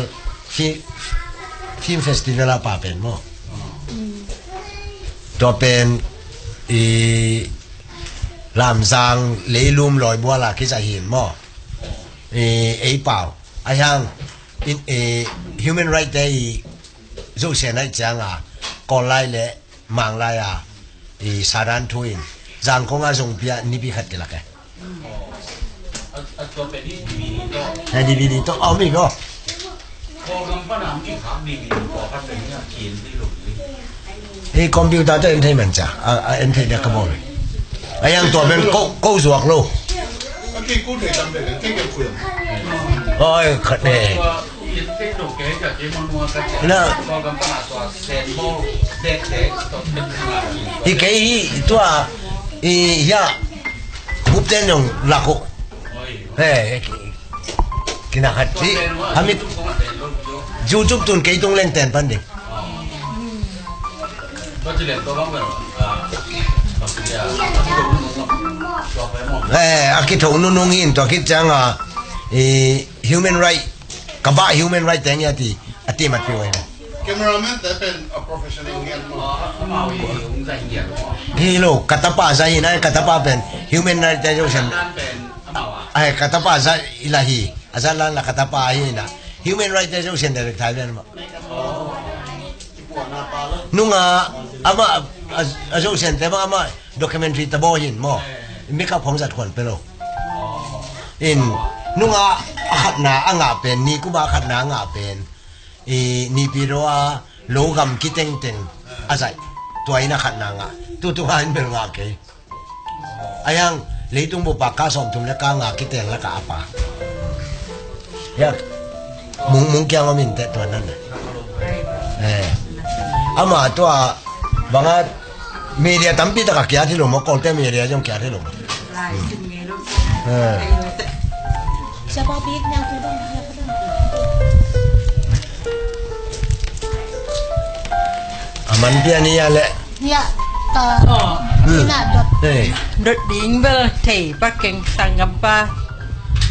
film festival ป่าเป็นมั้งตัวเป็นลำซางเลลุมลอยบัวละคิดจะเห็นมั้งไอ้เปล่าไอ้ยังhuman right day รูเสียนไอ้จังก่อนไล่เลยมังไล่สารันทุนจังคงอาส่งเปียนิพิขัดกันละแกตัวเป็นดีวีดีโตเอาไม่ก็พอเราป้าหนามที่ถามดีวีพอพัดเป็นเนี่ยเขียนที่หลุดเลยคอมพิวเตอร์ตัวเอ็นไทมันจ้ะเอ็นไทเด็กขโมยไอ้ยังตัวเป็นกู้สวกลูกเมื่อกี้กู้ถึงจำเป็นเก่งกับคุยโอ้ยขัดเน่ cái đồ kế cả cái món mua cái Nè. có cầm taoตัวเซนโบเด็กตัวเป็นมา อีเกอีตัวอียาบุบเตนยงลักโกเฮ้กินอาหารที่ฮามิดจูจุบตุนเกยตรงเล่งเตนปันดิ ก็จะเรียนตัวบ้างแบบตัวเสียตัวไปหมด อากิโตนุนงอินตัวคิดจังhuman right กบ้า human right แต่งยาตีอติมัดไปไว้นะ Cameraman แต่เป็น a professional เงี้ยมั้ง มาวิ่งใจเหี้ยหรอ ฮีโร่กัตตาป้าใจนะกัตตาป้าเป็น human right แต่ยังฉัน ด้านเป็นมาวะ ไอ้กัตตาป้าใจอิลาฮีอาจารย์ลันละกัตตาป้าฮีนะ human right แต่ยังฉันเด็กไทยเป็นมั้งนุ่งอามาอาจารย์ฉันแต่ว่าอามา documentary ตะบอหินมั้งมีกับของสัตว์ขวัญไปหรออินนุ่งขัดหนาอ่างเป็นนี่กูบ้าขัดหนาอ่างเป็นนี่ปีรัวโลกำคิดเต็งเต็งอะไรตัวนี้นะขัดหนาอ่ะตัวหันเป็นงาเกยไอ้ยังเลยตุ้งบุปผาสมทุมแล้วก็งาคิดเต็งแล้วก็อาปาอยากมุงแกงมินแต่ตัวนั้นอามาตัวบางมีเดียตั้มปีตะกักยาที่หลงมาก่อนแต่มีเดียจงแก่ที่หลง siapa bignya tu dong aman dia ni ya le ya ina dot đột điện bơ thì bác kinh sang ngắm ba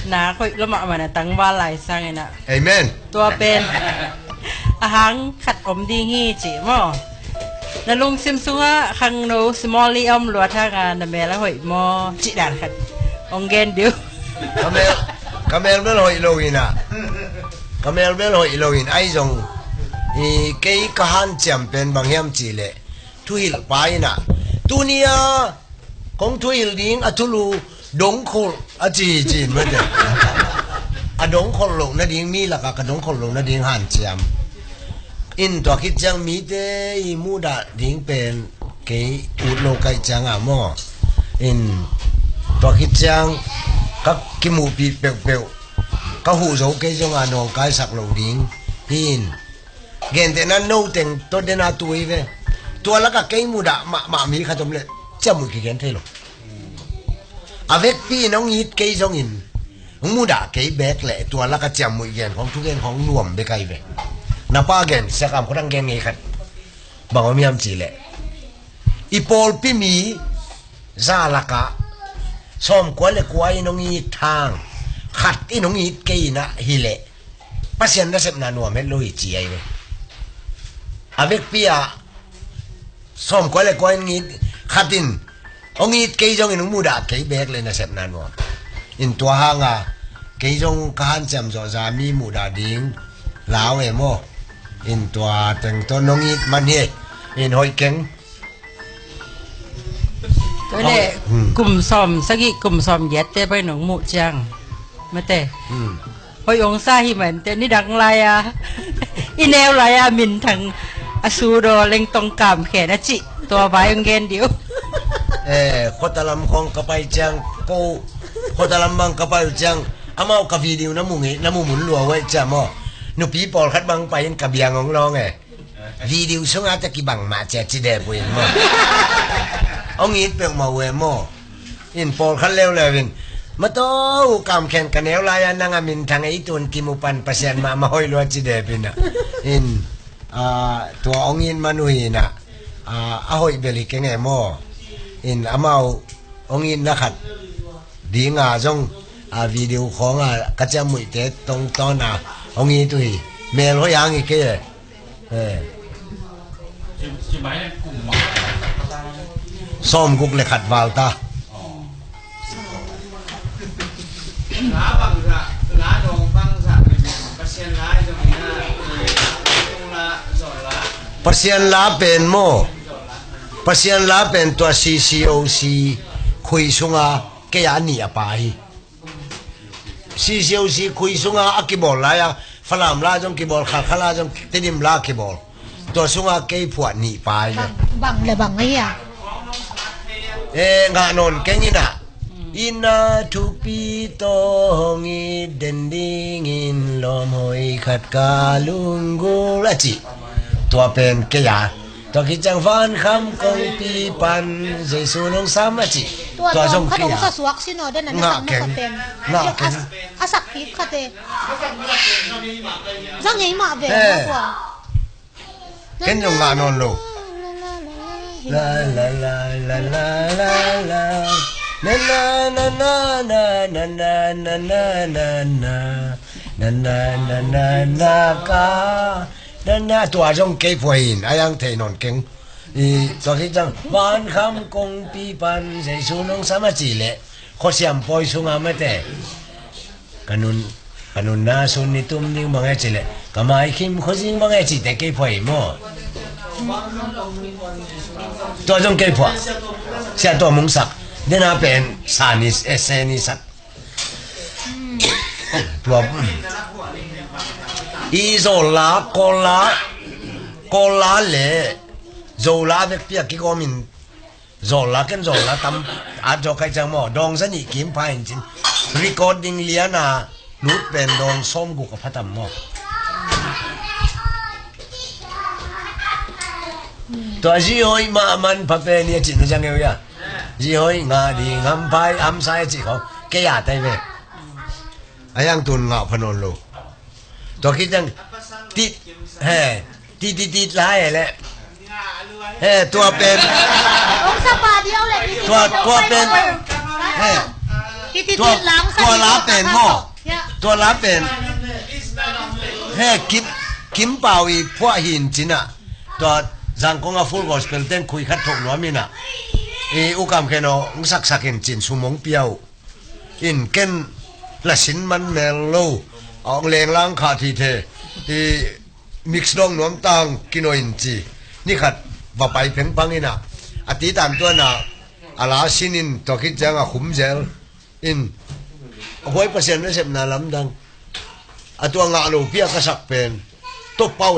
ná khôi lắm mà nè tăng ba lại sang này nè amen ตัวเป็นอาหารขัดอมดีงี้จีมั้งนั่นลุงซิมซุงอ่ะขังโนสมอลลี่อมลัวท่างานนั่นแม่แล้วหอยมอจีด่านขัดองเกนเดียว kamel bel hoi loina kamel bel hoi loin ai jong kei kahan champion bangyam chile thuil paina tunia kong thuil ding atulu dong khol achi chin mate a dong khol lo na ding mi la ka dong khol lo na ding han cham in to khit chang mi te I mu da ding pen kei ut lo kai chang a mo in to khit chang các cái mù bị bèo bèo các hủ dấu cái trong anh hồ cái sạc lẩu điên hin gen thế nan nâu tiền tôi đến à tuổi về tôi là các cái mù đã mà mi khát tôm lệ chăm mùi cái gen thế rồi avec pi nó nhít cái trong in mù đã cái bẹt lệ tôi là các chăm mùi gen không thu gen không nuông bê cái về na pa gen sẽ làm có đang gen ngay khát bằng ông em chỉ lệ ipol pi mi ra là cả som kwa le kwa inong I thang khat inong I ke na hile pasien na sep na no me lo I chi ai ve avec pia som kwa le kwa ingi khatin ong I ke jong inong muda ke bek le na sep na no in tua hanga ke jong kan cham zo za mi muda ding lao e mo in tua teng to nong I man he in hoi keng ตัวเนี่ยกลุ่มซอมสักกี่กลุ่มซอมเย็ดเต้ไปหนองหมูจังมาเต้พอยองซาฮิเหมือนเต้นี่ดังไรอ่ะอีแนวไรอ่ะมินทางอสูโดเล็งตรงกามแขนจิตัวใบองเกนเดียวkhotalam kong kapay chang ko khotalam bang kapay chang amao ka video na mungi na mumun luwa wai chamo no people khat bang pain ka biang ong long video sunga ta ki bang ma che chi de buin mo ông ít việc mà về mò in Paul khăn leo levin mà to cầm khen cái néo lai năng mình thằng ấy tuần kim một pan pasien mà hoi luôn chỉ đẹp in in tua ông in manui na hoi beli cái ngày mò in amau ông in na khát đi ngà trong video khó cái chăm mũi tết tông to na ông in tui mẹ hoi ăn cái chỉ máy này cùng mà som gục le khát vào ta lá bằng dạ lá đồng băng dạ pasien lá cho mình tung lá giỏi lá pasien lá pen mo pasien lá pen tua CCOC khui sunga ke ani apai CCOC khui sunga akibol la ya falam la jong kibol khala jong tenim la kibol tua sunga ke phuat ni pai bang le bang ai à nga non kengina ina thupi to ngi dending in ลมหอยขัดกาลุงกูละจิตัวเป็นเกียร์ตัวคิดจังฟันคำกงปีปันเจสูนงสามละจิ ตัว จ ข ง น เกี ม ย ส ร์ สวกสิโนเดนนั่น งา สัม แข็ ม ง กเป็น งาแข็ง อาสักพีคเตจังไงมาเวกว่า เห็นยังงานอนลูกลาลาลาลาลาลาลานานานานานานานานานานานานานานานานาคานานาตัวจงเก็บไว้อายังเทนอนเก่งอีตัวคิดจังวันคำกงปีปันใจสูนงสามัจีเละเขาเสียมปอยสุงอาไม่แต่kanun na sun ni tum ni mga chile kamai kim khojing mga chi te ke phoi mo to jong ke phwa sia to mung sak dena pen sanis eseni sak tua izola kola le zola vek pia ki ko min zola ken zola tam a jo kai chang mo dong sa ni kim pa in chin recording lianaนุดเป็นดองส้มกูกับพัตตมอตัวจีฮอยมามันพับเป็นเนี่ยจินจังเงียจีฮอยงาดีงามไปอัมไซจิเขาแกอยากได้ไหมอายังตุนงาพนนโลตัวคิดจังติดติดหลายแหละตัวเป็นองศาปาเดียวเลย ตัวเป็นตัวรับเป็นหม้อตัวรับเป็นกิมเป่าอีพวกหินจิน่ะตัวจังกงอาฟูลกอสเป็นเต้นคุยขัดถกหนัวมิน่ะอุกามแค่นอสักเห็นจินสุมงเปียวอินเก้นละสินมันเมลโลออกเลงล้างขาทีเทมิกซ์ดองหนวมตังกินโออินจีนี่ขัดว่าไปเพ่งปังอิน่ะอติตามตัวน่ะอาลาสินินตัวคิดจังขุมเจลอิน100%ไม่เสพนาลำดังตัวงาลูเปียกสักเป็นตบเป้า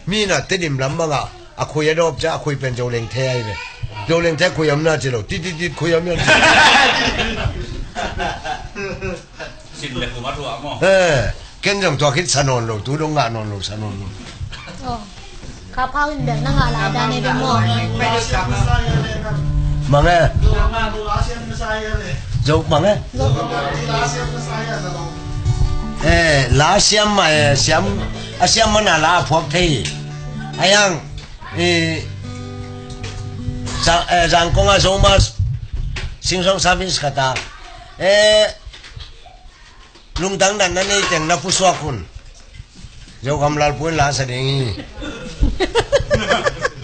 มีน่ะติดิมลำบ้างคุยรอบจะคุยเป็นโจเลงเทยไปโจเลงเทคุยอำนาจจิโร่ติดคุยอำนาจสิ้นเลยคือวัดหัวหม้อเก่งจังตัวคิดสนนลูตัวดงงานนลูสนนลูข้าพาวอินเดียนั่งอะไรด้านในเป็นหม้อมังเอ้จบมังลาเซียมมาเซียมมันน่ะลาพวกที่อายังจังกงอาโซมาสิงสองสามิสกตาลุงตังนั้นนั่นนี่แต่งนับผู้สวกคุณเจ้าคำลาพูนลาแสดง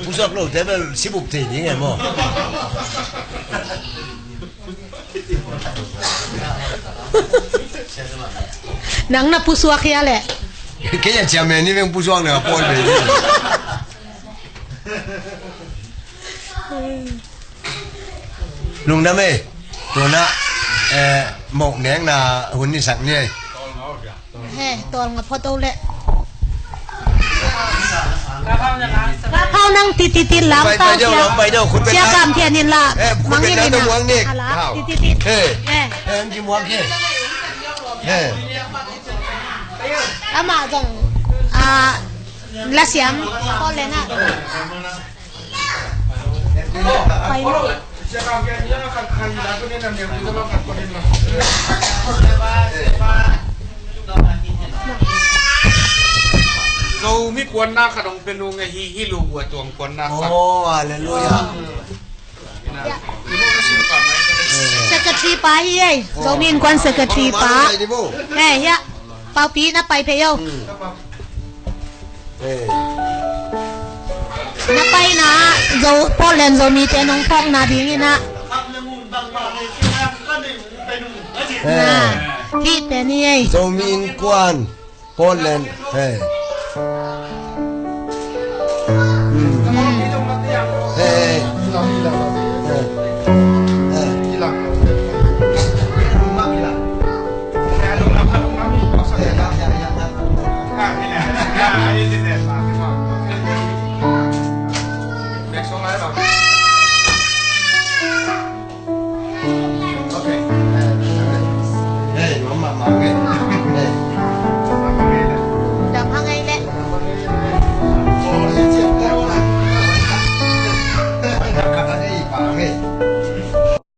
ผู้สวกลูกแต่เป็นสิบุกทีนี่ไงโมหนังนับผู้สวกเฮียแหละแค่จะเมนี่เป็นผู้สวกเนี่ยปอยไปลุงนะเมตัวน่ะหมกแหนงน่ะหุ่นนี่สักเนี่ยตัวงับพอโตแหละข้าวนั่งติดหลังเต้าเชียกามเทียนินละมังนี่นะมังนี่ติดกิมวังอามาจังละเสียมก็เลยนะไปเรามีกวนหน้าขนมเป็นลุงไงฮิลูวัวตัวกวนหน้าสักโอ้ฮาเลลูยาสกัดทีป้าเฮ้ยเรามีกวนสกัดทีป้าเฮ้ยเปาปีนะไปเพย์นะไปนะเราพอเล่นเรามีแต่น้องพองนะดีงี้นะที่แต่นี่เรามีกวนพอเล่น